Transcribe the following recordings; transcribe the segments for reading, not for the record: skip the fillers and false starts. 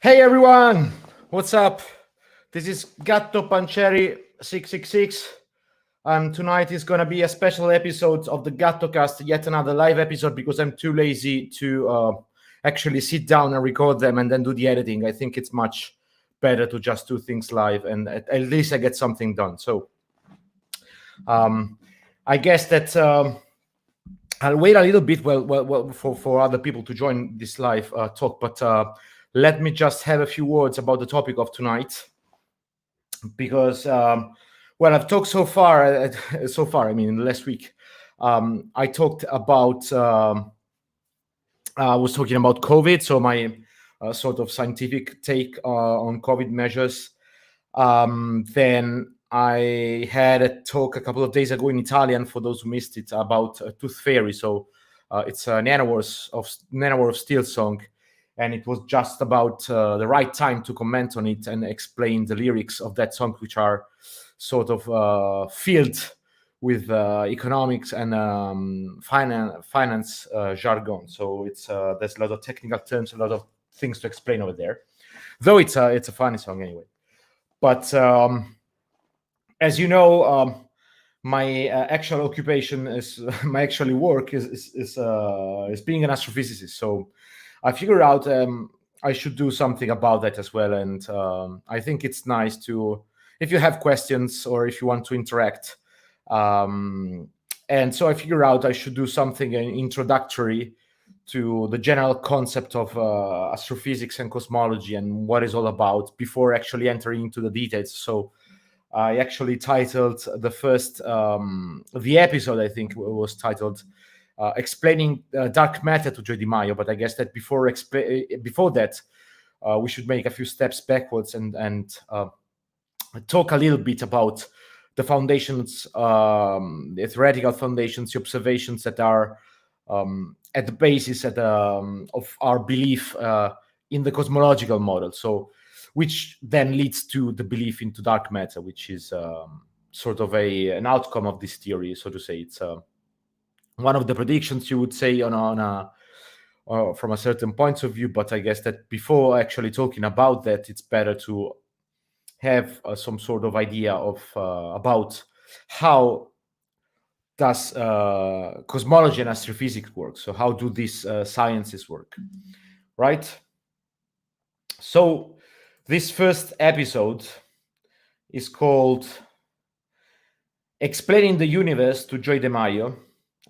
Hey everyone, what's up? This is Gatto Pancheri 666. Tonight is gonna be a special episode of the GattoCast, yet another live episode because I'm too lazy to actually sit down and record them and then do the editing. I think it's much better to just do things live, and at least I get something done. So I guess that I'll wait a little bit for other people to join this live talk, but let me just have a few words about the topic of tonight, because I've talked so far. I mean, in the last week, I talked about. I was talking about COVID, so my sort of scientific take on COVID measures. Then I had a talk a couple of days ago in Italian, for those who missed it, about Tooth Fairy. So it's a Nanowar of Steel song, and it was just about the right time to comment on it and explain the lyrics of that song, which are sort of filled with economics and finance jargon. So it's there's a lot of technical terms, a lot of things to explain over there. Though it's a funny song anyway. But as you know, my actual occupation is my actual work is being an astrophysicist. So I figured out I should do something about that as well. And I think it's nice to, if you have questions or if you want to interact. And so I figured out I should do something introductory to the general concept of astrophysics and cosmology and what it's all about before actually entering into the details. So I actually titled the first, the episode, I think, was titled Explaining Dark Matter to Joy Maio. But I guess that before that, we should make a few steps backwards and talk a little bit about the foundations, the theoretical foundations, the observations that are at the basis of our belief in the cosmological model. So, which then leads to the belief into dark matter, which is sort of an outcome of this theory, so to say. It's one of the predictions, you would say, from a certain point of view. But I guess that before actually talking about that, it's better to have some sort of idea of about how does cosmology and astrophysics work. So how do these sciences work, right? So this first episode is called Explaining the Universe to Joy Maio.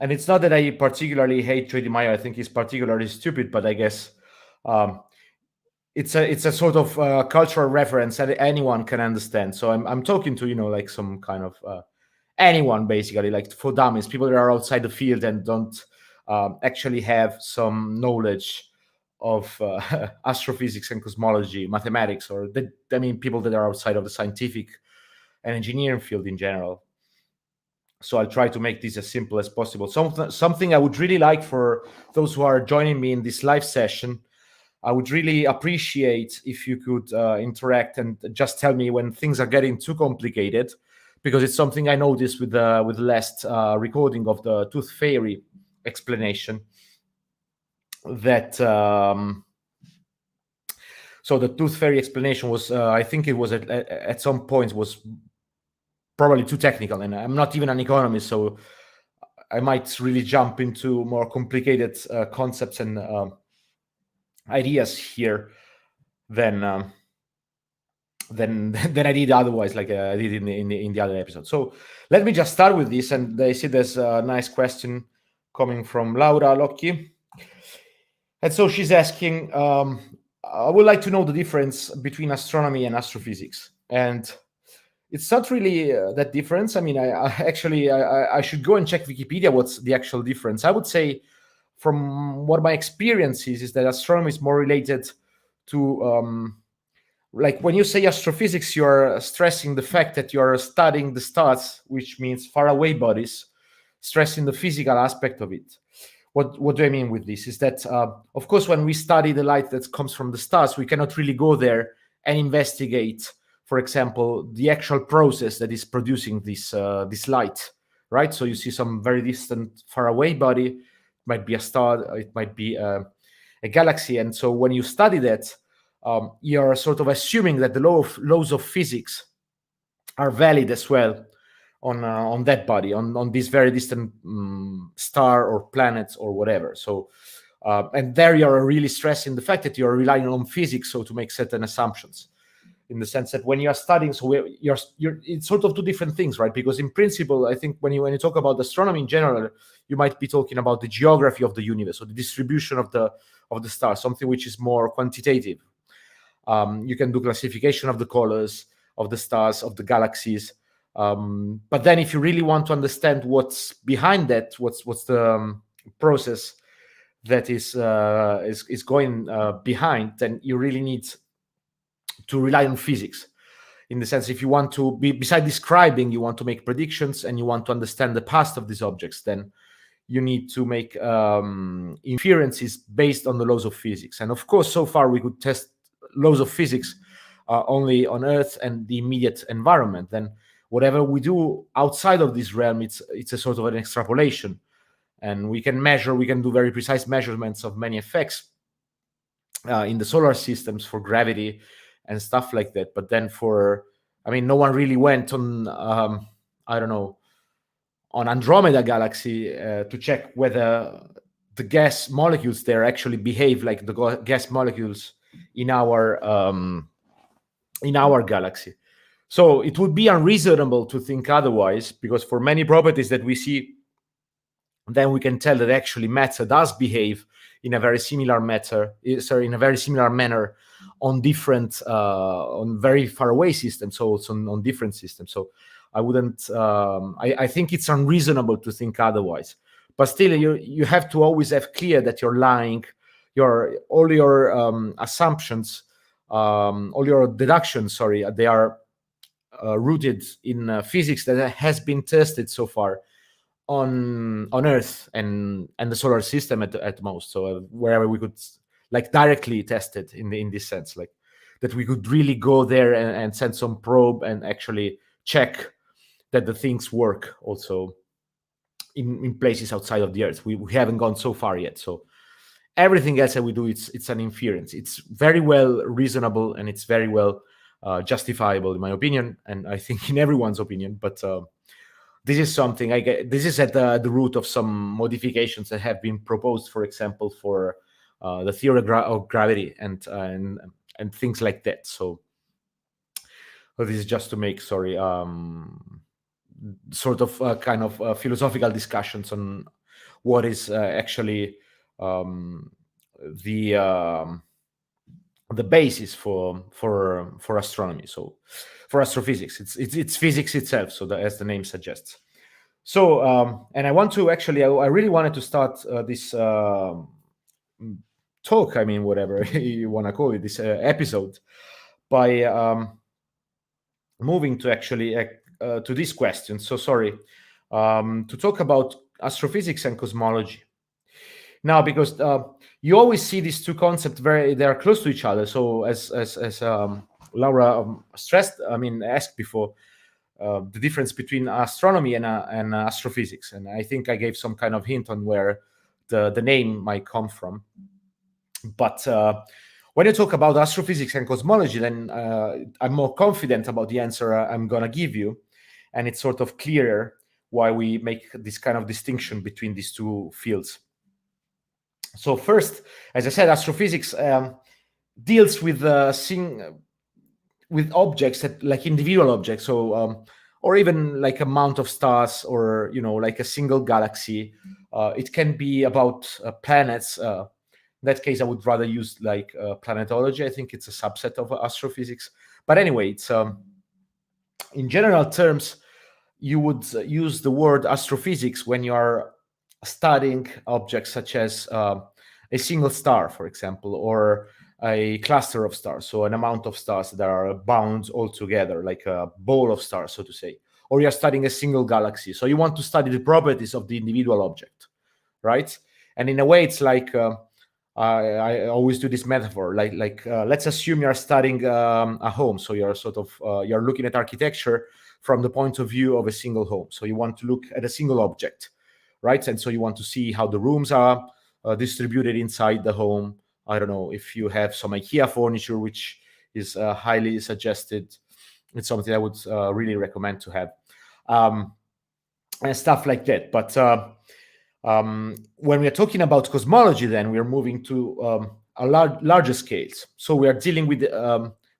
And it's not that I particularly hate Joy Maio. I think he's particularly stupid, but I guess it's a sort of cultural reference that anyone can understand. So I'm talking to, like some kind of anyone, basically, like for dummies, people that are outside the field and don't actually have some knowledge of astrophysics and cosmology, mathematics, or people that are outside of the scientific and engineering field in general. So I'll try to make this as simple as possible. Something I would really like for those who are joining me in this live session, I would really appreciate if you could interact and just tell me when things are getting too complicated, because it's something I noticed with the last recording of the Tooth Fairy explanation. That so the Tooth Fairy explanation was, I think it was at some points was probably too technical, and I'm not even an economist, so I might really jump into more complicated concepts and ideas here than I did otherwise, like I did in the other episode. So let me just start with this, and I see there's a nice question coming from Laura Locchi. And so she's asking, I would like to know the difference between astronomy and astrophysics. And it's not really that difference. I mean, I should go and check Wikipedia what's the actual difference. I would say, from what my experience is that astronomy is more related to, like when you say astrophysics, you're stressing the fact that you're studying the stars, which means far away bodies, stressing the physical aspect of it. What do I mean with this? Is that, of course, when we study the light that comes from the stars, we cannot really go there and investigate, for example, the actual process that is producing this light, right? So you see some very distant, far away body, it might be a star, it might be a galaxy. And so when you study that, you're sort of assuming that the laws of physics are valid as well on that body, on this very distant star or planet or whatever. So and there you're really stressing the fact that you're relying on physics so to make certain assumptions, in the sense that when you are studying, so you're it's sort of two different things, right? Because in principle, I think when you talk about astronomy in general, you might be talking about the geography of the universe or the distribution of the stars, something which is more quantitative. You can do classification of the colors of the stars, of the galaxies, but then if you really want to understand what's behind that, what's the process that is going behind, then you really need to rely on physics. In the sense, if you want to be, beside describing, you want to make predictions and you want to understand the past of these objects, then you need to make inferences based on the laws of physics. And of course, so far we could test laws of physics only on Earth and the immediate environment. Then whatever we do outside of this realm, it's a sort of an extrapolation, and we can do very precise measurements of many effects in the solar systems for gravity and stuff like that. But then no one really went on I don't know, on Andromeda galaxy to check whether the gas molecules there actually behave like the gas molecules in our galaxy. So it would be unreasonable to think otherwise, because for many properties that we see, then we can tell that actually matter does behave in a very similar manner on different on very far away systems, so it's on different systems. So I wouldn't I think it's unreasonable to think otherwise, but still you have to always have clear that you're lying, all your assumptions, all your deductions, they are rooted in physics that has been tested so far on Earth and the solar system at most. So wherever we could directly test it in this sense, like that we could really go there and send some probe and actually check that the things work also in places outside of the Earth. We haven't gone so far yet. So everything else that we do, it's an inference. It's very well reasonable and it's very well justifiable in my opinion, and I think in everyone's opinion. But this is something this is at the root of some modifications that have been proposed, for example, for the theory of gravity and things like that. So this is just to make sort of kind of philosophical discussions on what is actually the basis for astronomy. So for astrophysics, it's physics itself. So as the name suggests. So and I want to actually, I really wanted to start this talk. I mean, whatever you want to call it, this episode, by moving to actually to this question. So sorry, to talk about astrophysics and cosmology. Now, because you always see these two concepts they are close to each other. So as Laura asked before, the difference between astronomy and astrophysics, and I think I gave some kind of hint on where the name might come from. But when you talk about astrophysics and cosmology, then I'm more confident about the answer I'm gonna give you, and it's sort of clearer why we make this kind of distinction between these two fields. So first, as I said, astrophysics deals with objects that, like individual objects, so or even like a mount of stars, or like a single galaxy. It can be about planets. In that case, I would rather use like planetology. I think it's a subset of astrophysics. But anyway, it's in general terms, you would use the word astrophysics when you are studying objects such as a single star, for example, or a cluster of stars, so an amount of stars that are bound all together, like a ball of stars, so to say. Or you're studying a single galaxy, so you want to study the properties of the individual object, right? And in a way, it's like I always do this metaphor, like let's assume you're studying a home, so you're sort of you're looking at architecture from the point of view of a single home. So you want to look at a single object, right? And so you want to see how the rooms are distributed inside the home, I don't know if you have some IKEA furniture, which is highly suggested. It's something I would really recommend to have, and stuff like that. But when we are talking about cosmology, then we are moving to larger scales. So we are dealing with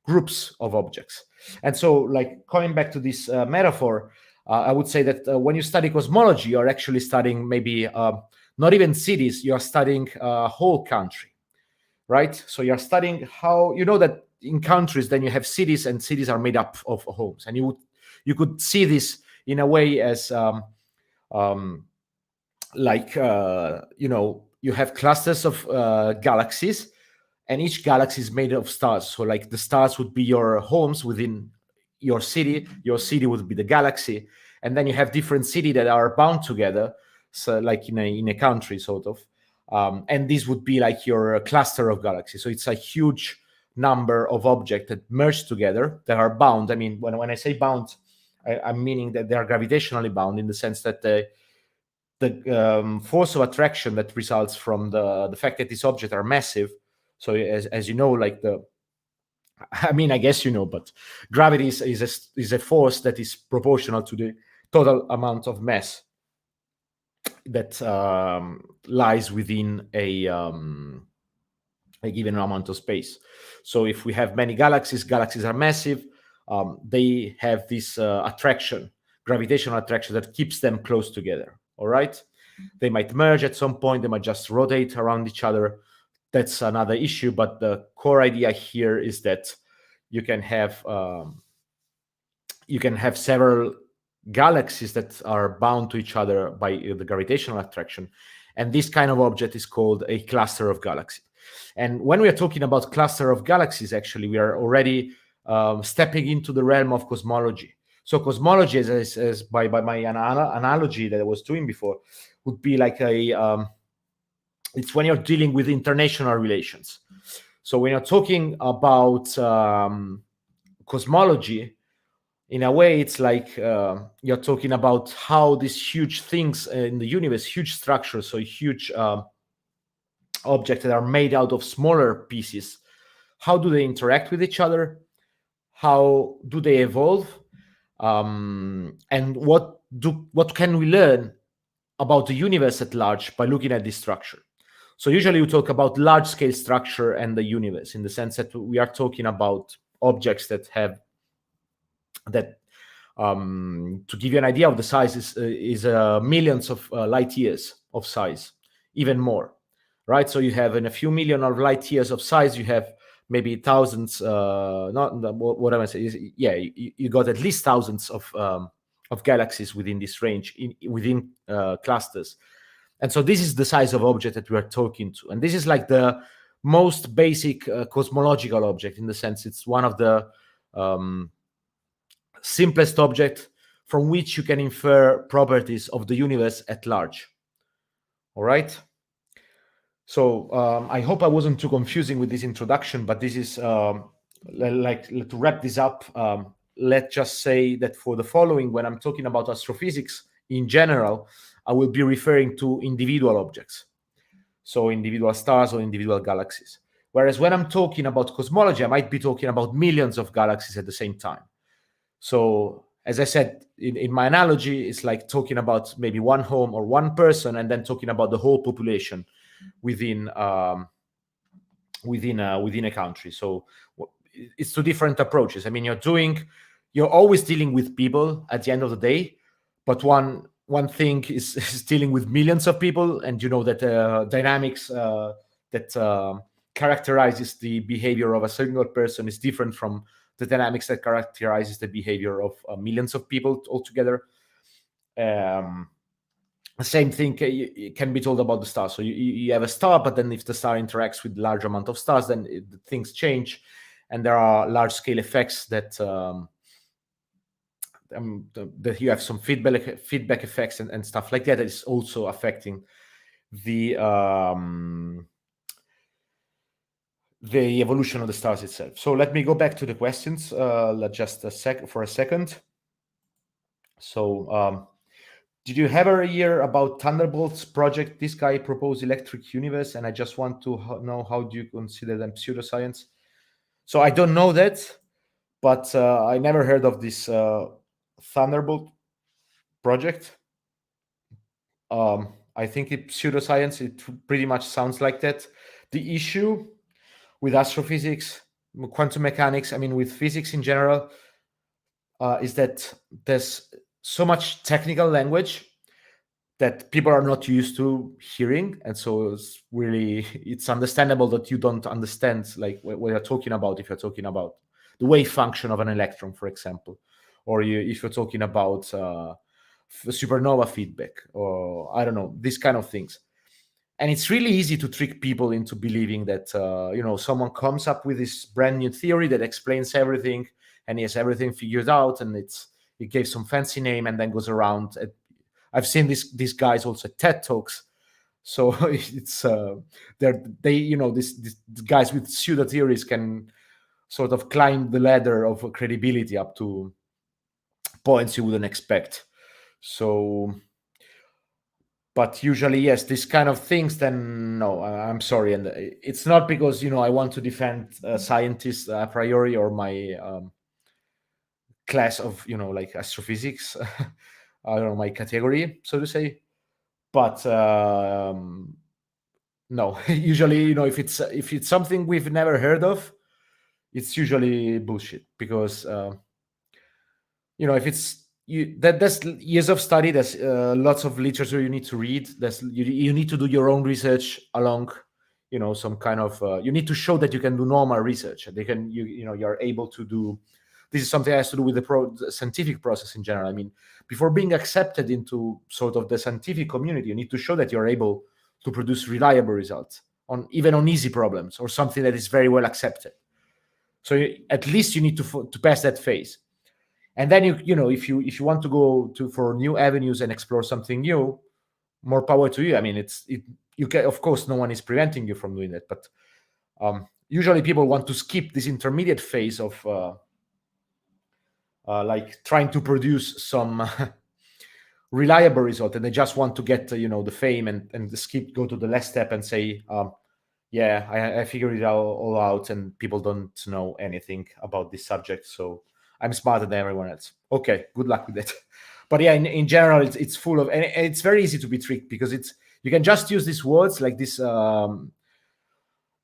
groups of objects. And so, like, coming back to this metaphor, I would say that when you study cosmology, you're actually studying maybe not even cities, you're studying a whole country, right? So you're studying how, you know, that in countries, then you have cities, and cities are made up of homes. And you could see this in a way as like you have clusters of galaxies, and each galaxy is made of stars. So like the stars would be your homes within your city would be the galaxy, and then you have different cities that are bound together, so like in a country sort of, and this would be like your cluster of galaxies. So it's a huge number of objects that merge together, that are bound. I mean, when I say bound, I'm meaning that they are gravitationally bound, in the sense that the force of attraction that results from the fact that these objects are massive. So as you know, like I guess you know, but gravity is a force that is proportional to the total amount of mass that lies within a given amount of space. So if we have many galaxies are massive. They have this attraction, gravitational attraction, that keeps them close together. All right, they might merge at some point, they might just rotate around each other. That's another issue, but the core idea here is that you can have several galaxies that are bound to each other by the gravitational attraction, and this kind of object is called a cluster of galaxies. And when we are talking about cluster of galaxies, actually we are already stepping into the realm of cosmology. So cosmology, as by my analogy that I was doing before, would be like it's when you're dealing with international relations. So when you're talking about cosmology, in a way, it's like you're talking about how these huge things in the universe, huge structures, so huge objects that are made out of smaller pieces, how do they interact with each other? How do they evolve? And what can we learn about the universe at large by looking at this structure? So usually we talk about large scale structure and the universe, in the sense that we are talking about objects that have that to give you an idea of the size, is millions of light years of size, even more, right? So you have, in a few million of light years of size, you have maybe thousands, not what am I saying? Yeah, you got at least thousands of galaxies within this range, within clusters. And so this is the size of object that we are talking to. And this is like the most basic cosmological object, in the sense it's one of the simplest object from which you can infer properties of the universe at large. All right. So I hope I wasn't too confusing with this introduction, but this is like to wrap this up. Let's just say that for the following, when I'm talking about astrophysics in general, I will be referring to individual objects, so individual stars or individual galaxies. Whereas when I'm talking about cosmology, I might be talking about millions of galaxies at the same time. So as I said, in my analogy, it's like talking about maybe one home or one person, and then talking about the whole population within a country. So it's two different approaches. I mean, you're always dealing with people at the end of the day, but one thing is dealing with millions of people, and you know that dynamics that characterizes the behavior of a single person is different from the dynamics that characterizes the behavior of millions of people altogether. Same thing can be told about the star. So you have a star, but then if the star interacts with a large amount of stars, then things change, and there are large-scale effects that you have some feedback effects and stuff like that is also affecting the evolution of the stars itself. So let me go back to the questions just for a second. So Did you ever hear about Thunderbolt's project? This guy proposed electric universe, and I just want to know, how do you consider them pseudoscience? So I don't know that, but I never heard of this Thunderbolt project. I think it pseudoscience. It pretty much sounds like that. The issue with astrophysics, quantum mechanics, I mean, with physics in general, is that there's so much technical language that people are not used to hearing, and so it's understandable that you don't understand like what you're talking about if you're talking about the wave function of an electron, for example, or if you're talking about supernova feedback, or I don't know, these kind of things. And it's really easy to trick people into believing that someone comes up with this brand new theory that explains everything, and he has everything figured out, and it gave some fancy name, and then goes around. I've seen these guys also at TED Talks. So it's these guys with pseudo theories can sort of climb the ladder of credibility up to points you wouldn't expect. So, but usually, yes, this kind of things, then no, I'm sorry. And it's not because, I want to defend scientists a priori, or my class of, like astrophysics, I don't know, my category, so to say. But no, usually, if it's something we've never heard of, it's usually bullshit, because if it's there's years of study, there's lots of literature you need to read, there's you need to do your own research along, some kind of you need to show that you can do normal research. They can you're able to do. This is something that has to do with the scientific process in general. I mean, before being accepted into sort of the scientific community, you need to show that you're able to produce reliable results even on easy problems, or something that is very well accepted. So at least you need to pass that phase. And then if you want to go for new avenues and explore something new, more power to you. I mean, you can, of course, no one is preventing you from doing that, but usually people want to skip this intermediate phase of like trying to produce some reliable result, and they just want to get the fame and go to the last step and say, yeah, I figured it all out, and people don't know anything about this subject, so I'm smarter than everyone else. Okay, good luck with that. But yeah, in general, it's full of, and it's very easy to be tricked, because you can just use these words like this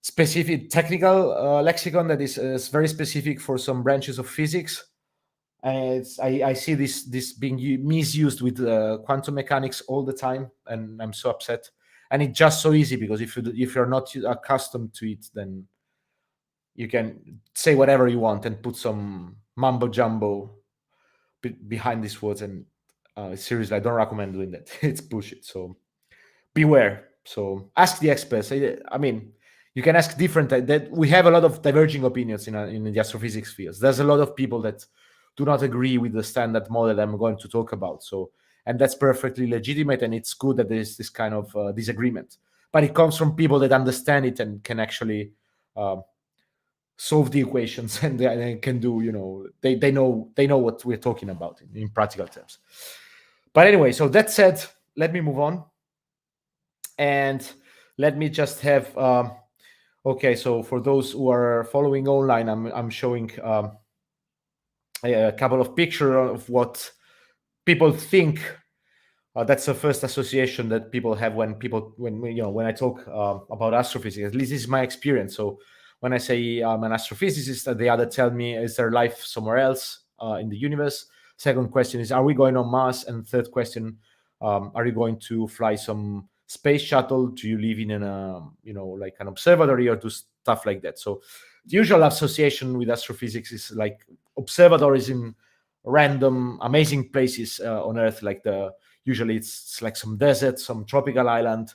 specific technical lexicon that is very specific for some branches of physics. And I see this being misused with quantum mechanics all the time, and I'm so upset. And it's just so easy, because if you're not accustomed to it, then you can say whatever you want and put some mumbo jumbo behind these words. And seriously, I don't recommend doing that. It's bullshit. So beware. So ask the experts. I mean, you can ask different. That we have a lot of diverging opinions in the astrophysics fields. There's a lot of people that do not agree with the standard model I'm going to talk about. So, and that's perfectly legitimate, and it's good that there's this kind of disagreement. But it comes from people that understand it and can actually solve the equations, and they can do. They know what we're talking about in practical terms. But anyway, so that said, let me move on, and let me just have. Okay, so for those who are following online, I'm showing a couple of pictures of what people think. That's the first association that people have when I talk about astrophysics. At least this is my experience. So when I say I'm an astrophysicist, the other tell me, is there life somewhere else in the universe? Second question is, are we going on Mars? And third question, are you going to fly some space shuttle? Do you live in like an observatory, or do stuff like that? So the usual association with astrophysics is like observatories in random amazing places on Earth, like usually it's like some desert, some tropical island.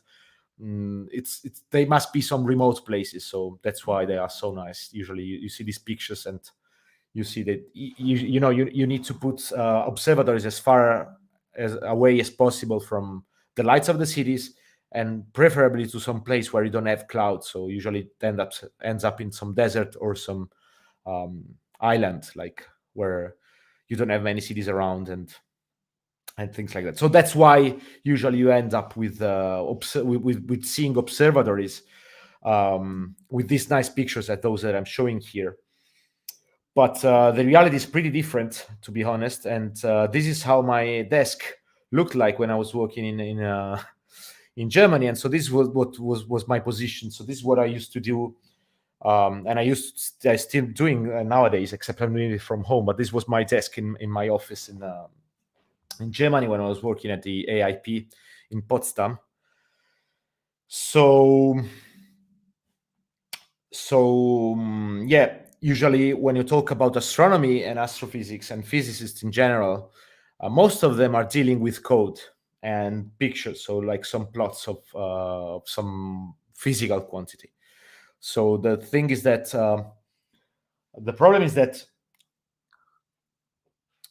They must be some remote places, so that's why they are so nice. Usually you see these pictures, and you see that you need to put observatories as far as away as possible from the lights of the cities, and preferably to some place where you don't have clouds. So usually it ends up in some desert or some island, like where you don't have many cities around, and and things like that. So that's why usually you end up with with seeing observatories with these nice pictures at those that I'm showing here. But the reality is pretty different, to be honest. And this is how my desk looked like when I was working in Germany. And so this was what was my position. So this is what I used to do, and I still doing nowadays, except I'm doing it from home. But this was my desk in my office in Germany when I was working at the AIP in Potsdam. So yeah, usually when you talk about astronomy and astrophysics and physicists in general, most of them are dealing with code and pictures, so like some plots of some physical quantity. So the thing is that the problem is that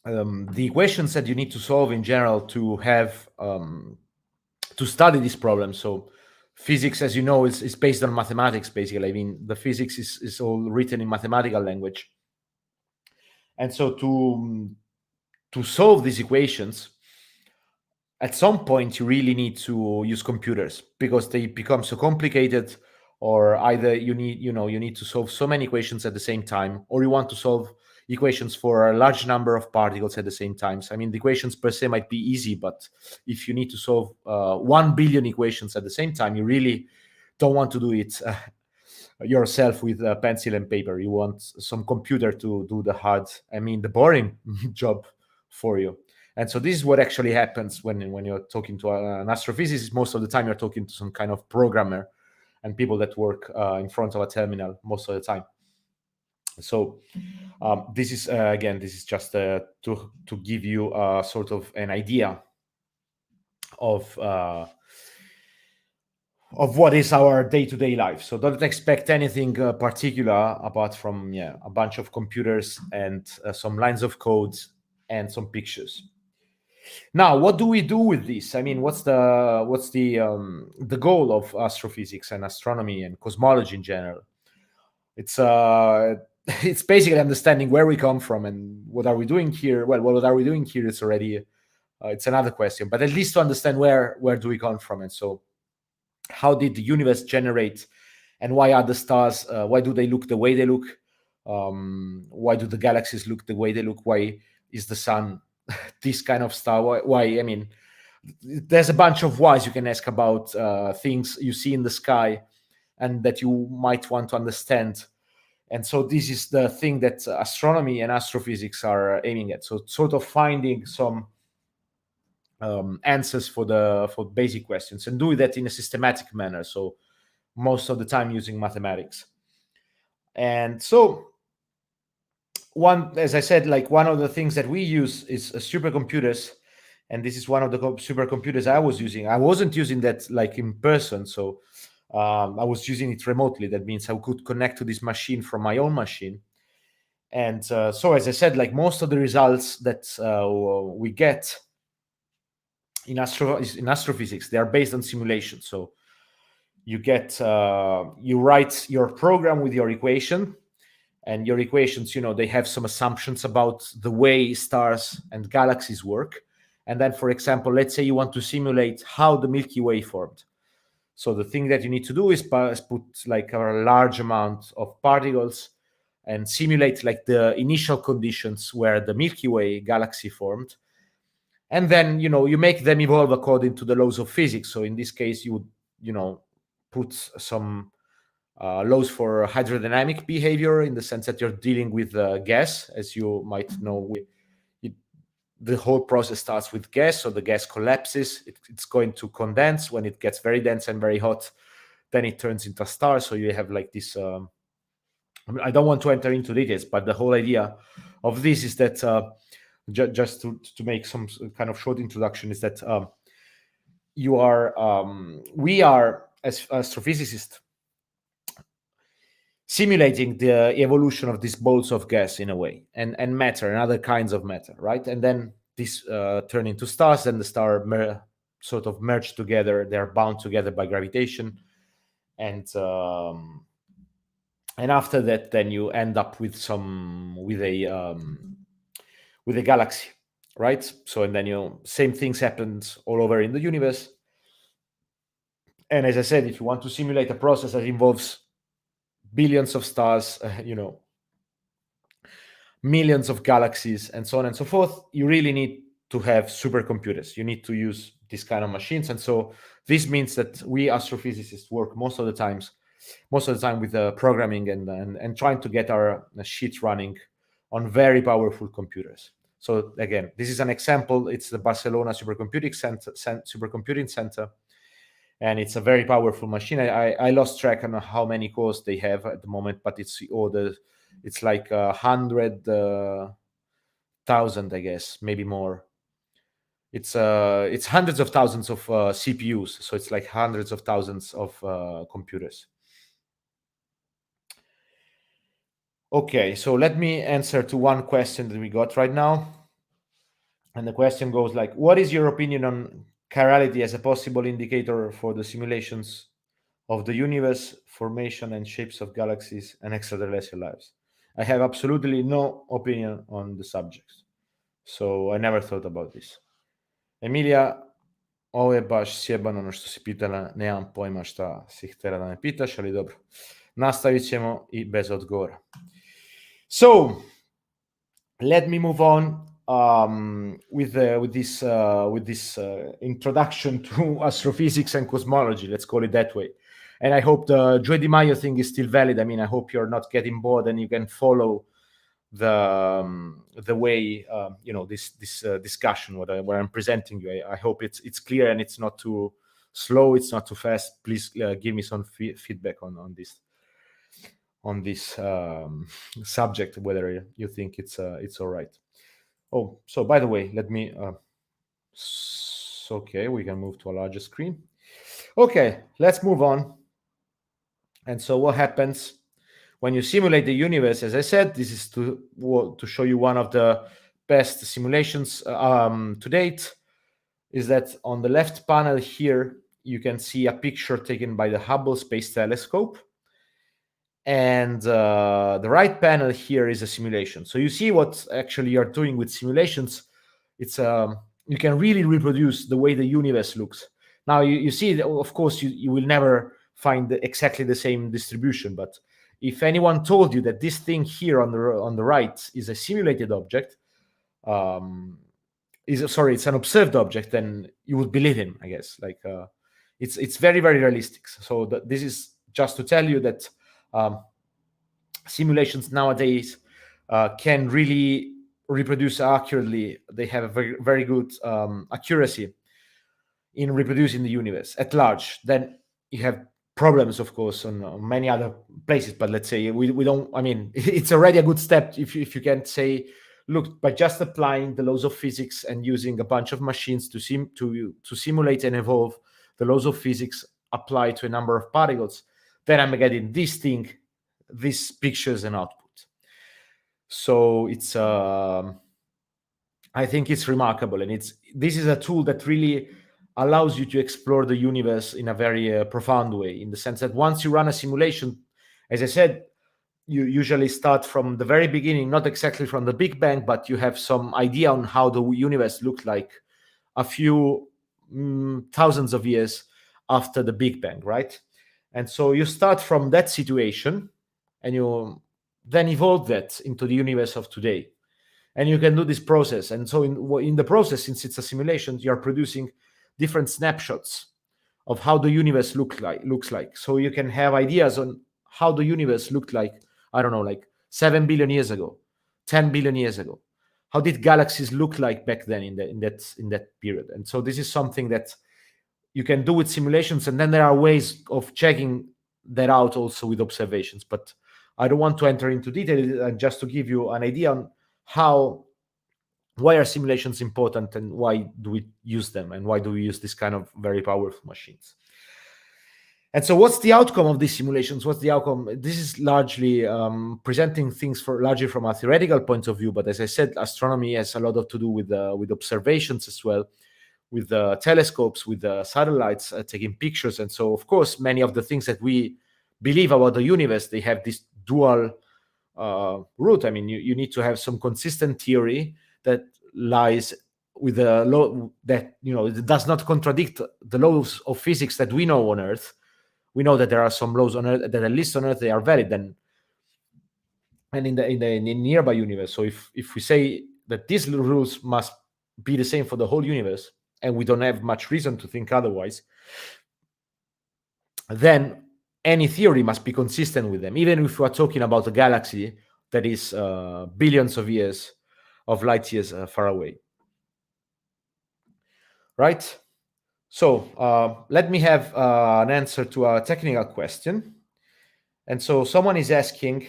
the equations that you need to solve in general to have to study this problem. So physics, as you know, is based on mathematics, basically. I mean, the physics is all written in mathematical language. And so to solve these equations, at some point you really need to use computers because they become so complicated, or either you need to solve so many equations at the same time, or you want to solve equations for a large number of particles at the same time. So, I mean, the equations per se might be easy, but if you need to solve 1 billion equations at the same time, you really don't want to do it yourself with a pencil and paper. You want some computer to do the boring job for you. And so this is what actually happens when you're talking to an astrophysicist. Most of the time, you're talking to some kind of programmer and people that work in front of a terminal most of the time. So this is again, this is just to give you sort of an idea of what is our day-to-day life. So don't expect anything particular apart from a bunch of computers and some lines of code and some pictures. Now, what do we do with this? I mean, what's the goal of astrophysics and astronomy and cosmology in general? It's it's basically understanding where we come from and what are we doing here. Well, what are we doing here is already it's another question, but at least to understand where do we come from. And so how did the universe generate, and why are the stars, why do they look the way they look, why do the galaxies look the way they look, why is the sun this kind of star, why I mean, there's a bunch of whys you can ask about things you see in the sky and that you might want to understand. And so this is the thing that astronomy and astrophysics are aiming at, so sort of finding some answers for basic questions, and do that in a systematic manner, so most of the time using mathematics. And so as I said, like one of the things that we use is supercomputers, and this is one of the supercomputers I was using. I wasn't using that like in person, so I was using it remotely. That means I could connect to this machine from my own machine. And so, as I said, like most of the results that we get in astrophysics, they are based on simulation. So you get you write your program with your equation, and your equations, they have some assumptions about the way stars and galaxies work. And then, for example, let's say you want to simulate how the Milky Way formed. So the thing that you need to do is put like a large amount of particles and simulate like the initial conditions where the Milky Way galaxy formed. And then, you make them evolve according to the laws of physics. So in this case, you would, put some laws for hydrodynamic behavior, in the sense that you're dealing with gas. As you might know, the whole process starts with gas, so the gas collapses. It's going to condense. When it gets very dense and very hot, then it turns into a star. So you have like this. I don't want to enter into details, but the whole idea of this is that just to make some kind of short introduction, is that we are, as astrophysicists, simulating the evolution of these balls of gas in a way, and matter and other kinds of matter, right? And then this turn into stars, and the star sort of merge together. They're bound together by gravitation, and after that, then you end up with a galaxy. right? So, and then, same things happened all over in the universe. And as I said, if you want to simulate a process that involves billions of stars, millions of galaxies, and so on and so forth, you really need to have supercomputers. You need to use this kind of machines. And so this means that we astrophysicists work most of the time with programming and trying to get our sheets running on very powerful computers. So again, this is an example. It's the Barcelona Supercomputing Center, and it's a very powerful machine. I lost track on how many cores they have at the moment, but it's like 100,000, I guess, maybe more. It's hundreds of thousands of CPUs, so it's like hundreds of thousands of computers. Okay, so let me answer to one question that we got right now. And the question goes like, what is your opinion on chirality as a possible indicator for the simulations of the universe, formation and shapes of galaxies and extraterrestrial lives? I have absolutely no opinion on the subject, so I never thought about this. Emilia, ovo je baš sjebano ono što si pitala, nemam pojma šta si htjela da me pitaš, ali dobro. Nastavit ćemo i bez odgovora. So, let me move on with this introduction to astrophysics and cosmology. Let's call it that way. And I hope the Joy Di Maio thing is still valid. I mean, I hope you're not getting bored and you can follow the way this discussion what I'm presenting you. I hope it's clear and it's not too slow. It's not too fast. Please give me some feedback on this subject, whether you think it's all right. Oh, so by the way, let me. Okay, we can move to a larger screen. Okay, let's move on. And so, what happens when you simulate the universe? As I said, this is to show you one of the best simulations to date. Is that on the left panel here? You can see a picture taken by the Hubble Space Telescope. And the right panel here is a simulation. So you see what actually you're doing with simulations. It's you can really reproduce the way the universe looks. Now you see that, of course, you will never find exactly the same distribution. But if anyone told you that this thing here on the right is a simulated object, it's an observed object, then you would believe him, I guess. Like it's very, very realistic. So this is just to tell you that. Simulations nowadays can really reproduce accurately. They have a very, very good accuracy in reproducing the universe at large. Then you have problems, of course, on many other places. But let's say we don't. I mean, it's already a good step if you can say, look, by just applying the laws of physics and using a bunch of machines to simulate and evolve the laws of physics applied to a number of particles, then I'm getting this thing, these pictures and output. So it's I think it's remarkable, and this is a tool that really allows you to explore the universe in a very profound way, in the sense that once you run a simulation, as I said, you usually start from the very beginning, not exactly from the Big Bang, but you have some idea on how the universe looked like a few thousands of years after the Big Bang, right? And so you start from that situation and you then evolve that into the universe of today. And you can do this process. And so in the process, since it's a simulation, you're producing different snapshots of how the universe looks like. So you can have ideas on how the universe looked like, I don't know, like 7 billion years ago, 10 billion years ago. How did galaxies look like back then in that period? And so this is something that you can do with simulations, and then there are ways of checking that out also with observations. But I don't want to enter into detail, and just to give you an idea on why are simulations important and why do we use them and why do we use this kind of very powerful machines. And so what's the outcome of these simulations? What's the outcome? This is largely presenting things largely from a theoretical point of view. But as I said, astronomy has a lot to do with observations as well, with the telescopes, with the satellites taking pictures. And so, of course, many of the things that we believe about the universe, they have this dual root. I mean, you need to have some consistent theory that lies with a law that it does not contradict the laws of physics that we know on Earth. We know that there are some laws on Earth that, at least on Earth, they are valid, and in the nearby universe. So if we say that these rules must be the same for the whole universe, and we don't have much reason to think otherwise, then any theory must be consistent with them, even if we are talking about a galaxy that is billions of years of light years far away. Right? So let me have an answer to a technical question. And so someone is asking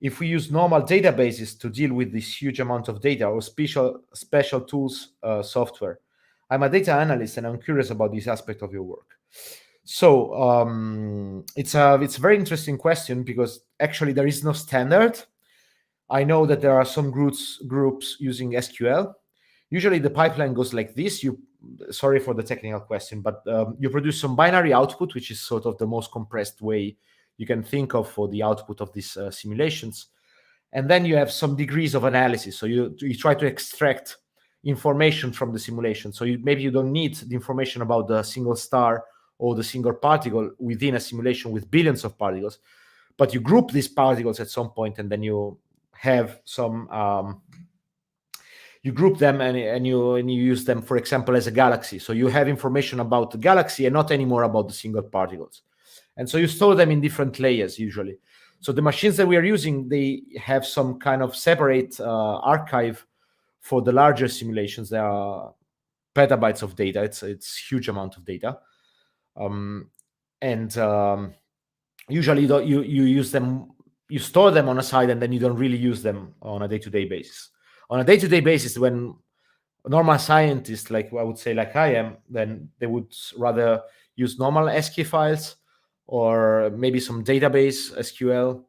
if we use normal databases to deal with this huge amount of data, or special tools, software. I'm a data analyst, and I'm curious about this aspect of your work. So it's a very interesting question, because actually there is no standard. I know that there are some groups using SQL. Usually the pipeline goes like this. Sorry for the technical question, but you produce some binary output, which is sort of the most compressed way you can think of for the output of these simulations. And then you have some degrees of analysis. So you try to extract information from the simulation. So maybe you don't need the information about the single star or the single particle within a simulation with billions of particles, but you group these particles at some point, and then you have some you group them and you use them, for example, as a galaxy. So you have information about the galaxy and not anymore about the single particles. And so you store them in different layers usually. So the machines that we are using, they have some kind of separate archive for the larger simulations. There are petabytes of data. It's huge amount of data. Usually you use them, you store them on a side, and then you don't really use them on a day-to-day basis. On a day-to-day basis, when normal scientists, like I would say, like I am, then they would rather use normal ASCII files, or maybe some database SQL.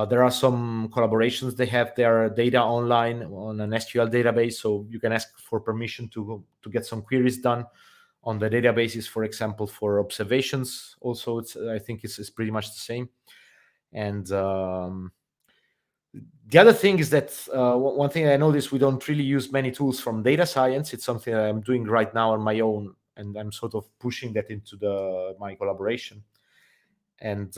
There are some collaborations, they have their data online on an SQL database, so you can ask for permission to get some queries done on the databases, for example, for observations. Also, I think it's pretty much the same. And the other thing is that one thing I noticed, we don't really use many tools from data science. It's something that I'm doing right now on my own, and I'm sort of pushing that into my collaboration. And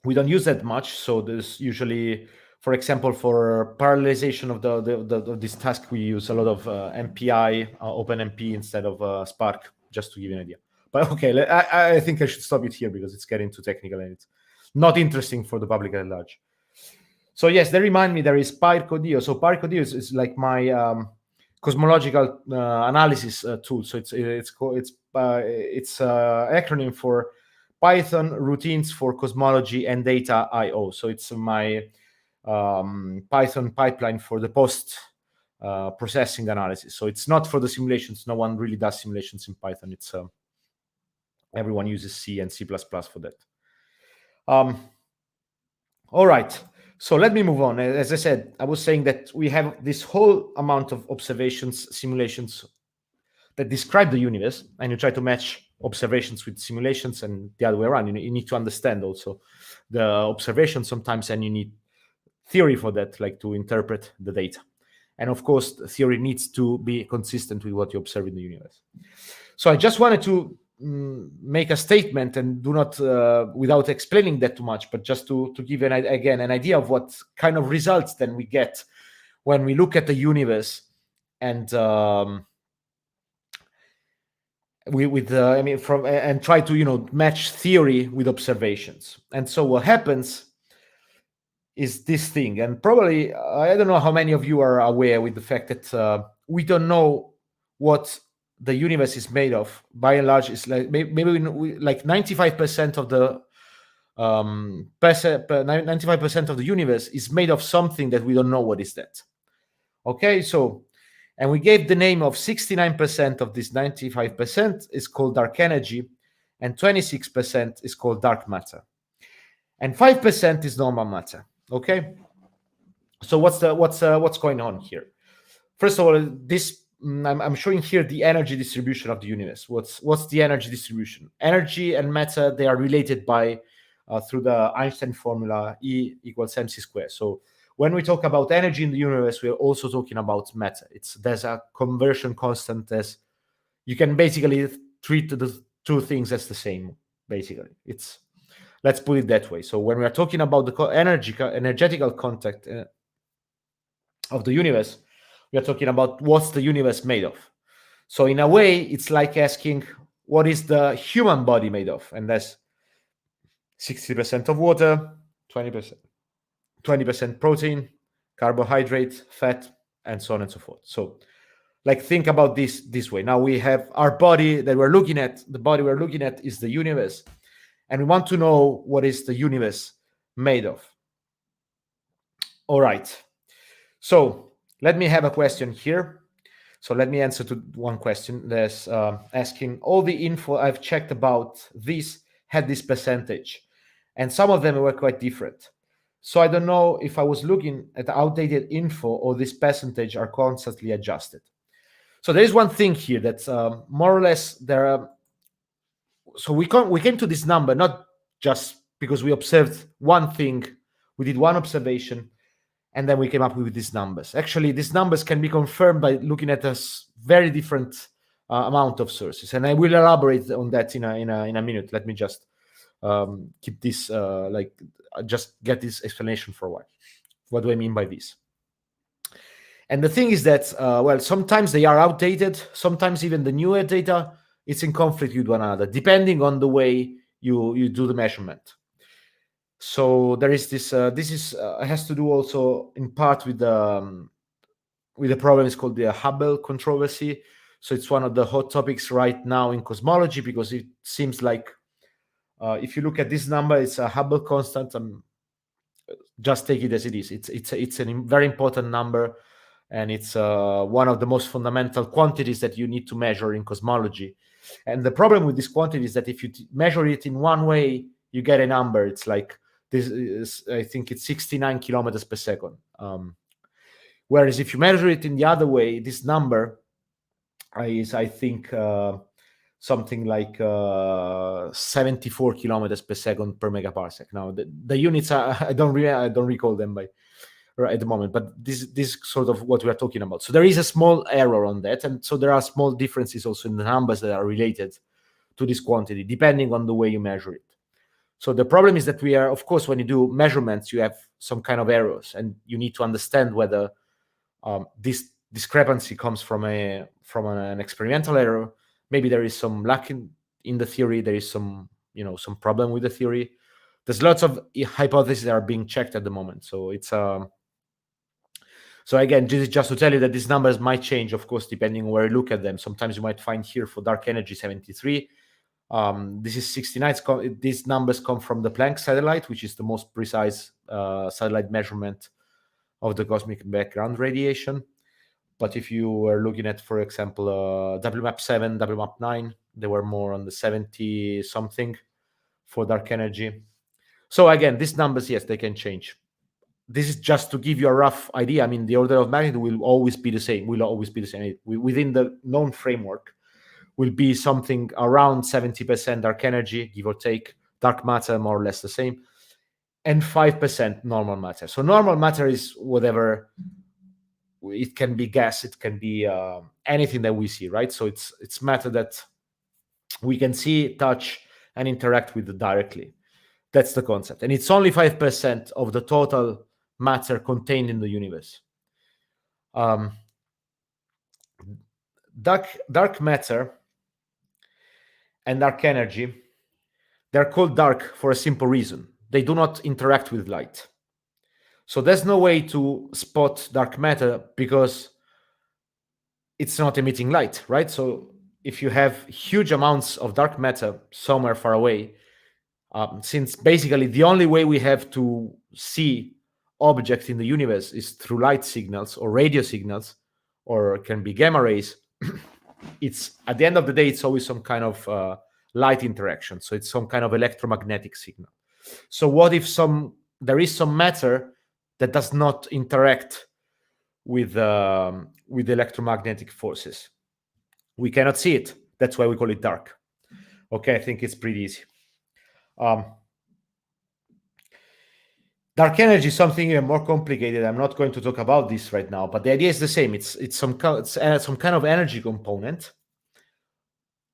we don't use that much. So there's usually, for example, for parallelization of this task, we use a lot of MPI, OpenMP instead of Spark, just to give you an idea. But okay, I think I should stop it here, because it's getting too technical and it's not interesting for the public at large. So yes, they remind me there is PyRCoDio. So PyRCoDio is like my cosmological analysis tool. So it's acronym for Python Routines for Cosmology and Data I/O. So it's my Python pipeline for the post processing analysis. So it's not for the simulations. No one really does simulations in Python. It's everyone uses C and C++ for that. All right. So let me move on. As I said, I was saying that we have this whole amount of observations, simulations that describe the universe, and you try to match observations with simulations, and the other way around. You need to understand also the observation sometimes, and you need theory for that, like to interpret the data. And of course, the theory needs to be consistent with what you observe in the universe. So I just wanted to make a statement, and do not without explaining that too much, but just to give an idea of what kind of results then we get when we look at the universe, and and try to match theory with observations. And so what happens is this thing, and probably I don't know how many of you are aware with the fact that we don't know what the universe is made of. By and large, it's like maybe like 95% of the 95% of the universe is made of something that we don't know what is that. Okay, so, and we gave the name of 69% of this 95% is called dark energy, and 26% is called dark matter, and 5% is normal matter. Okay, so what's going on here? First of all, this I'm showing here the energy distribution of the universe. What's the energy distribution? Energy and matter, they are related by through the Einstein formula, E = mc². So when we talk about energy in the universe, we're also talking about matter. There's a conversion constant. As you can basically treat the two things as the same. Basically, let's put it that way. So when we are talking about the energetical content of the universe, we are talking about what's the universe made of. So in a way, it's like asking, what is the human body made of? And that's 60% of water, 20% protein, carbohydrate, fat, and so on and so forth. So like think about this way. Now we have our body that we're looking at. The body we're looking at is the universe. And we want to know what is the universe made of. All right. So let me have a question here. So let me answer to one question. There's asking, all the info I've checked about this had this percentage, and some of them were quite different. So I don't know if I was looking at outdated info or this percentage are constantly adjusted. So there is one thing here that's more or less there are. So we came to this number not just because we observed one thing, we did one observation, and then we came up with these numbers. Actually, these numbers can be confirmed by looking at a very different amount of sources, and I will elaborate on that in a minute. Let me just keep this just get this explanation for a while. What do I mean by this? And the thing is that well, sometimes they are outdated. Sometimes even the newer data it's in conflict with one another, depending on the way you do the measurement. So there is this. This is has to do also in part with the problem is called the Hubble Controversy. So it's one of the hot topics right now in cosmology because it seems like if you look at this number, it's a Hubble constant. Just take it as it is. It's a very important number, and it's one of the most fundamental quantities that you need to measure in cosmology. And the problem with this quantity is that if you measure it in one way, you get a number. It's like this is, I think it's 69 kilometers per second. Whereas if you measure it in the other way, this number is, I think, something like 74 kilometers per second per megaparsec. Now the units are, I don't recall them by right at the moment, but this sort of what we are talking about. So there is a small error on that, and so there are small differences also in the numbers that are related to this quantity, depending on the way you measure it. So the problem is that we are, of course, when you do measurements, you have some kind of errors, and you need to understand whether this discrepancy comes from an experimental error. Maybe there is some lack in the theory. There is some problem with the theory. There's lots of hypotheses that are being checked at the moment. So it's so again, this is just to tell you that these numbers might change, of course, depending on where you look at them. Sometimes you might find here for dark energy 73. This is 69. These numbers come from the Planck satellite, which is the most precise satellite measurement of the cosmic background radiation. But if you were looking at, for example, WMAP 7, WMAP 9, they were more on the 70 something for dark energy. So again, these numbers, yes, they can change. This is just to give you a rough idea. I mean, the order of magnitude will always be the same. Within the known framework will be something around 70% dark energy, give or take, dark matter, more or less the same, and 5% normal matter. So normal matter is whatever. It can be gas, it can be anything that we see, right? So it's matter that we can see, touch, and interact with directly. That's the concept. And it's only 5% of the total matter contained in the universe. Dark matter and dark energy, they're called dark for a simple reason. They do not interact with light. So there's no way to spot dark matter because it's not emitting light, right? So if you have huge amounts of dark matter somewhere far away, since basically the only way we have to see objects in the universe is through light signals or radio signals, or it can be gamma rays, it's at the end of the day, it's always some kind of light interaction. So it's some kind of electromagnetic signal. So what if there is some matter that does not interact with electromagnetic forces? We cannot see it. That's why we call it dark. Okay, I think it's pretty easy. Dark energy is something even more complicated. I'm not going to talk about this right now, but the idea is the same. It's some kind of energy component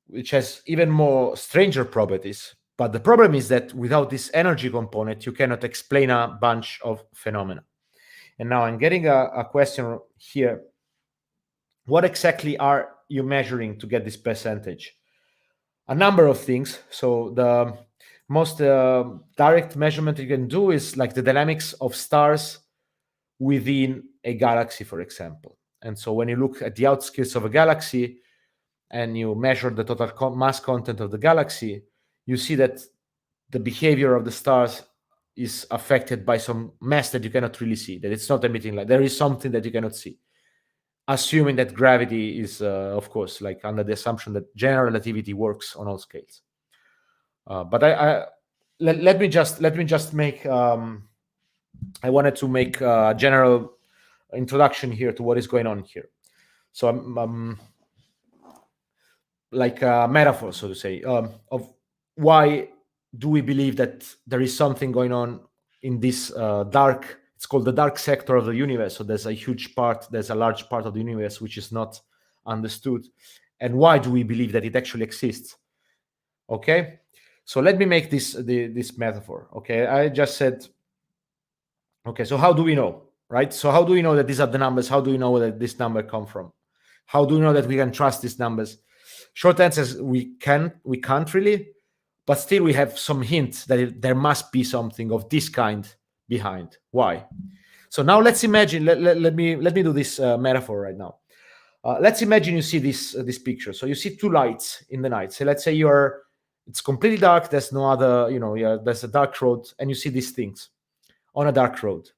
which has even more stranger properties. But the problem is that without this energy component, you cannot explain a bunch of phenomena. And now I'm getting a question here. What exactly are you measuring to get this percentage? A number of things. So the most direct measurement you can do is like the dynamics of stars within a galaxy, for example. And so when you look at the outskirts of a galaxy and you measure the total mass content of the galaxy, you see that the behavior of the stars is affected by some mass that you cannot really see, that it's not emitting light. There is something that you cannot see, assuming that gravity is, of course, like under the assumption that general relativity works on all scales. But let me just make. I wanted to make a general introduction here to what is going on here. So I'm like a metaphor, so to say, of why do we believe that there is something going on in this dark. It's called the dark sector of the universe. So there's a large part of the universe which is not understood. And why do we believe that it actually exists? Okay, so let me make this metaphor. Okay, I just said, okay, so how do we know, right? So how do we know that these are the numbers? How do we know that this number come from? How do we know that we can trust these numbers? Short answer is we can't really, but still we have some hints that there must be something of this kind behind. Why? So now let's imagine. Let me do this metaphor right now. Let's imagine you see this picture. So you see two lights in the night. So let's say it's completely dark. There's no other, there's a dark road, and you see these things on a dark road.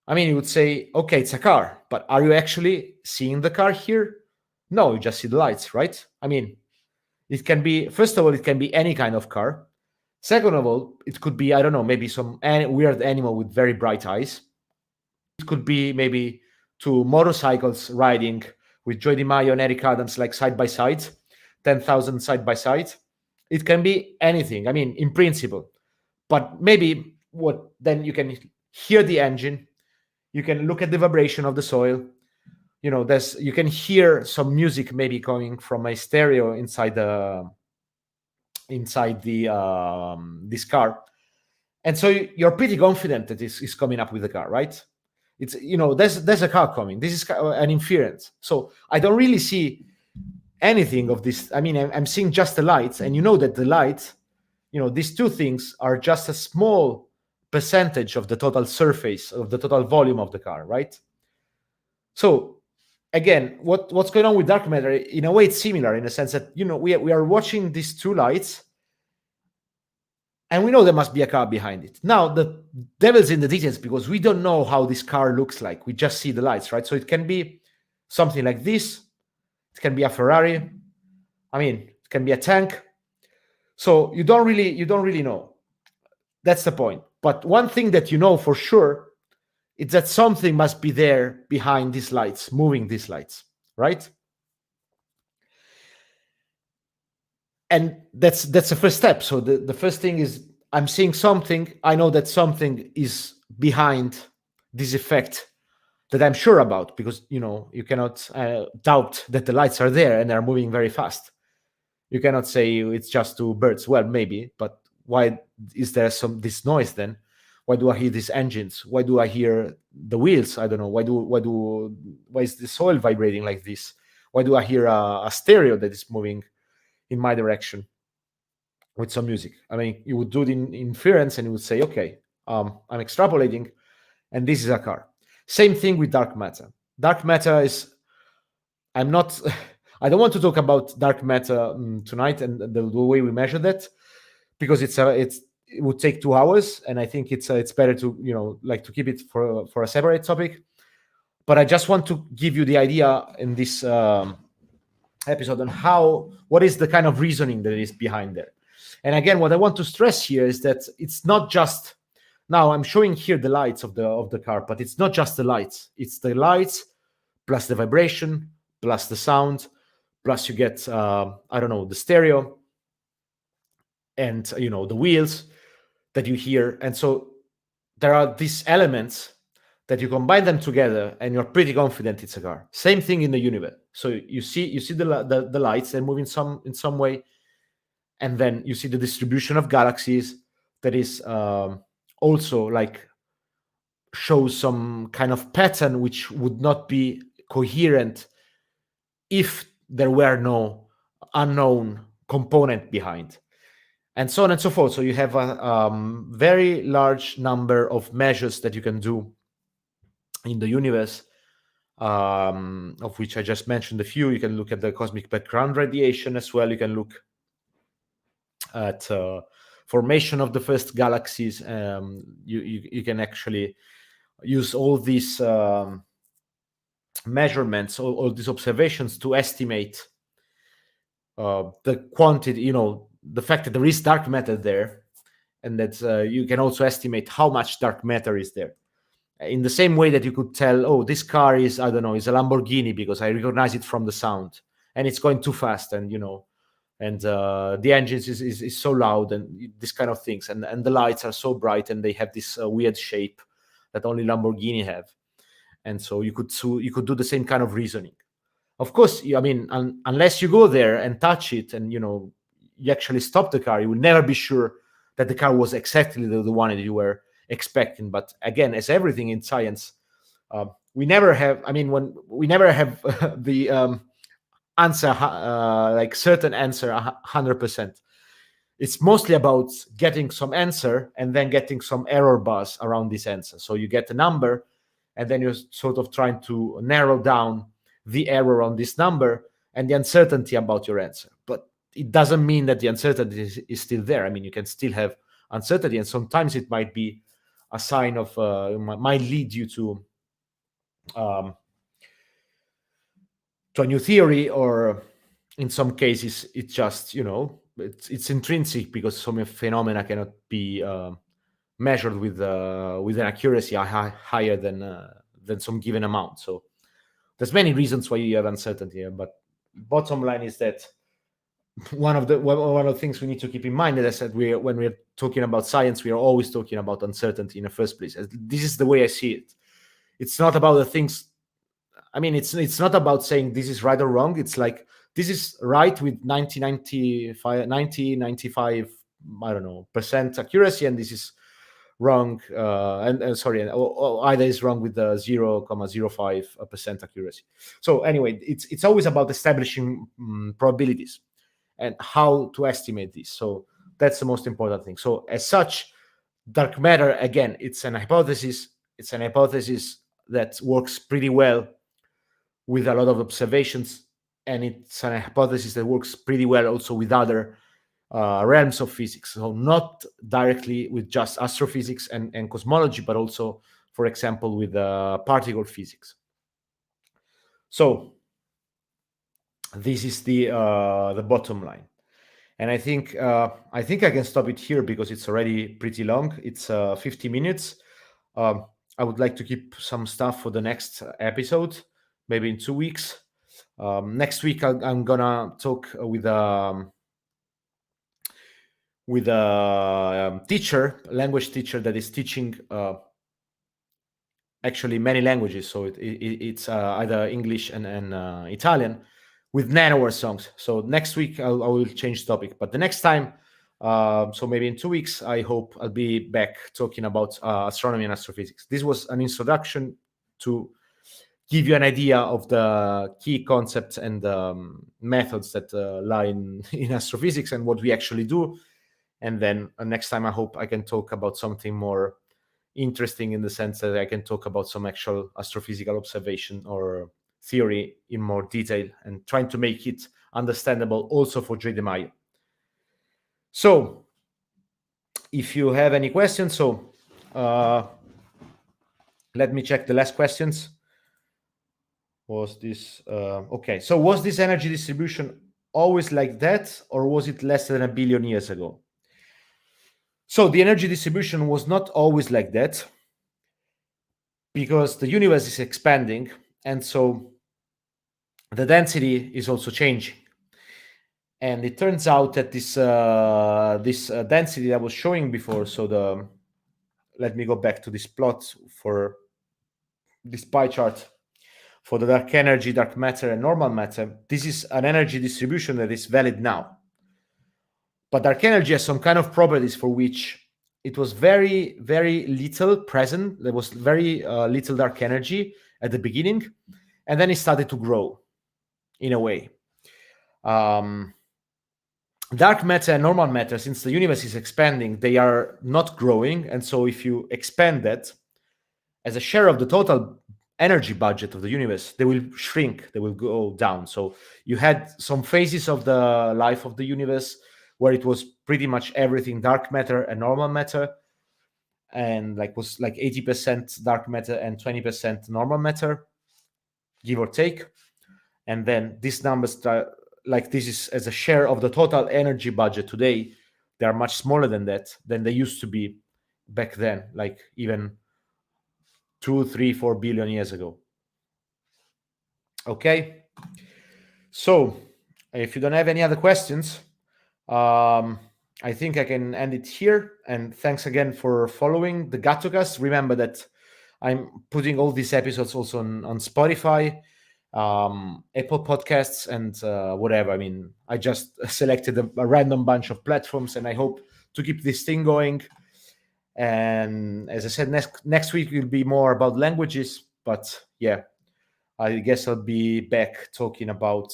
I mean, you would say, okay, it's a car, but are you actually seeing the car here? No, you just see the lights, right? I mean, it can be, first of all, it can be any kind of car. Second of all, it could be, I don't know, maybe some weird animal with very bright eyes. It could be maybe two motorcycles riding with Joy Maio and Eric Adams, like side by side, 10,000 side by side. It can be anything, I mean, in principle. But maybe then you can hear the engine, you can look at the vibration of the soil. You can hear some music maybe coming from a stereo inside this car, and so you're pretty confident that this is coming up with the car, right? It's there's a car coming. This is an inference. So I don't really see anything of this. I mean, I'm seeing just the lights, and you know that the lights, these two things are just a small percentage of the total surface of the total volume of the car, right? So again, what's going on with dark matter? In a way, it's similar in the sense that we are watching these two lights, and we know there must be a car behind it. Now the devil's in the details because we don't know how this car looks like. We just see the lights, right? So it can be something like this. It can be a Ferrari. I mean, it can be a tank. So you don't really know. That's the point. But one thing that you know for sure is that something must be there behind these lights, moving these lights, right? And that's the first step. So the first thing is I'm seeing something. I know that something is behind this effect that I'm sure about, because you cannot doubt that the lights are there and they're moving very fast. You cannot say it's just two birds. Well, maybe, but why is there this noise then? Why do I hear these engines? Why do I hear the wheels? I don't know. Why is the soil vibrating like this? Why do I hear a stereo that is moving in my direction with some music? I mean, you would do the inference and you would say, okay, I'm extrapolating, and this is a car. Same thing with dark matter. Dark matter is, I don't want to talk about dark matter tonight and the way we measure that, because it would take 2 hours, and I think it's better to to keep it for a separate topic. But I just want to give you the idea in this episode on what is the kind of reasoning that is behind there. And again, what I want to stress here is that it's not just, now I'm showing here the lights of the car, but it's not just the lights. It's the lights plus the vibration plus the sound plus you get I don't know, the stereo and the wheels that you hear. And so there are these elements that you combine them together and you're pretty confident it's a car. Same thing in the universe. So you see the lights, they move in some way, and then you see the distribution of galaxies that is also like shows some kind of pattern which would not be coherent if there were no unknown component behind, and so on and so forth. So you have a very large number of measures that you can do in the universe, of which I just mentioned a few. You can look at the cosmic background radiation as well. You can look at formation of the first galaxies. You can actually use all these measurements, all these observations to estimate the quantity, the fact that there is dark matter there, and that you can also estimate how much dark matter is there. In the same way that you could tell, oh, this car is, I don't know, is a Lamborghini because I recognize it from the sound, and it's going too fast, and the engines is so loud, and this kind of things, and the lights are so bright, and they have this weird shape that only Lamborghini have, and so you could do the same kind of reasoning. Of course, unless you go there and touch it, and you actually stop the car, you will never be sure that the car was exactly the one that you were expecting. But again, as everything in science, we never have. When we never have the answer, like certain answer, 100%. It's mostly about getting some answer and then getting some error bars around this answer. So you get a number, and then you're sort of trying to narrow down the error on this number and the uncertainty about your answer. But it doesn't mean that the uncertainty is still there. You can still have uncertainty, and sometimes it might be a sign of might lead you to a new theory, or in some cases it's just it's intrinsic, because some phenomena cannot be measured with an accuracy higher than some given amount. So there's many reasons why you have uncertainty here, but bottom line is that one of the things we need to keep in mind, as I said, when we're talking about science, we are always talking about uncertainty in the first place. This is the way I see it. It's not about the things. It's not about saying this is right or wrong. It's like this is right with 95, I don't know, percent accuracy, and this is wrong, or either is wrong with the 0.05% accuracy. So anyway, it's always about establishing probabilities and how to estimate this. So that's the most important thing. So as such, dark matter, again, it's an hypothesis. It's an hypothesis that works pretty well with a lot of observations, and it's an hypothesis that works pretty well also with other realms of physics. So not directly with just astrophysics and cosmology, but also, for example, with particle physics. So this is the bottom line, and I think I can stop it here because it's already pretty long. It's 50 minutes. I would like to keep some stuff for the next episode, maybe in 2 weeks. Next week I'm gonna talk with a language teacher that is teaching actually many languages. So it's either English and Italian, with nanoware songs. So next week I will change topic, but the next time, so maybe in 2 weeks, I hope I'll be back talking about astronomy and astrophysics. This was an introduction to give you an idea of the key concepts and methods that lie in astrophysics and what we actually do. And then next time, I hope I can talk about something more interesting, in the sense that I can talk about some actual astrophysical observation or theory in more detail, and trying to make it understandable also for J. Maio. So if you have any questions, so let me check the last questions. Was this okay? So was this energy distribution always like that, or was it less than 1 billion years ago? So the energy distribution was not always like that, because the universe is expanding, and so the density is also changing. And it turns out that this density that I was showing before, so let me go back to this plot for this pie chart for the dark energy, dark matter, and normal matter. This is an energy distribution that is valid now. But dark energy has some kind of properties for which it was very, very little present. There was very little dark energy at the beginning, and then it started to grow in a way. Dark matter and normal matter, since the universe is expanding, they are not growing. And so if you expand that as a share of the total energy budget of the universe, they will shrink, they will go down. So you had some phases of the life of the universe where it was pretty much everything dark matter and normal matter, and was 80% dark matter and 20% normal matter, give or take. And then these numbers this is as a share of the total energy budget today, they are much smaller than that, than they used to be back then, even 2, 3, 4 billion years ago. Okay, so if you don't have any other questions, I think I can end it here. And thanks again for following the GattoCast. Remember that I'm putting all these episodes also on Spotify, Apple Podcasts, and whatever. I mean, I just selected a random bunch of platforms, and I hope to keep this thing going. And as I said, next week will be more about languages, but yeah, I guess I'll be back talking about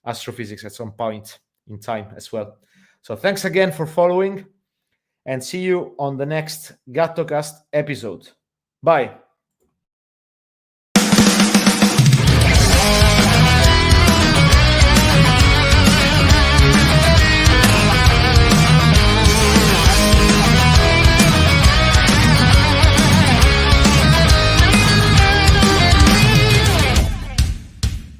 astrophysics at some point in time as well. So thanks again for following, and see you on the next GattoCast episode. Bye.